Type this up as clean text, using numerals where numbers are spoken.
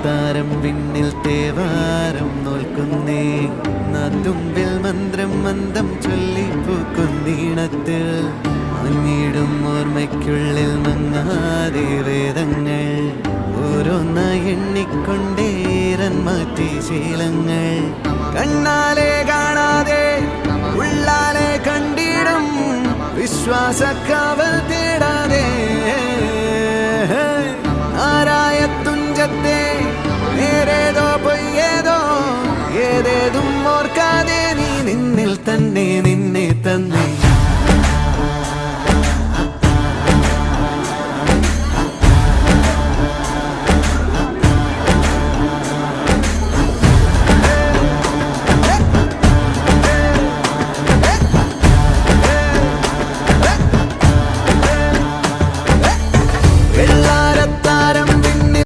താരം വിണ്ണിൽ തേവാരം നോൽക്കുന്നേ തുമ്പിൽ മന്ത്രം മന്ദം ചൊല്ലിപ്പൂക്കുന്നീണത്തിൽ മങ്ങിടും ഓർമ്മയ്ക്കുള്ളിൽ മങ്ങാതെ വേദങ്ങൾ ഓരോന്നായി എണ്ണിക്കൊണ്ടേരൻ മാറ്റി ശീലങ്ങൾ കണ്ണാലെ കാണാതെ ഉള്ളാലെ കണ്ടിടും വിശ്വാസക്കാവൽ തേടാതെ ആരായ തുഞ്ചത്തെ നേരേതോ പൊയ്യേതോ ഏതേതും ഓർക്കാതെ നീ നിന്നിൽ തന്നെ നിന്നെ തന്നെ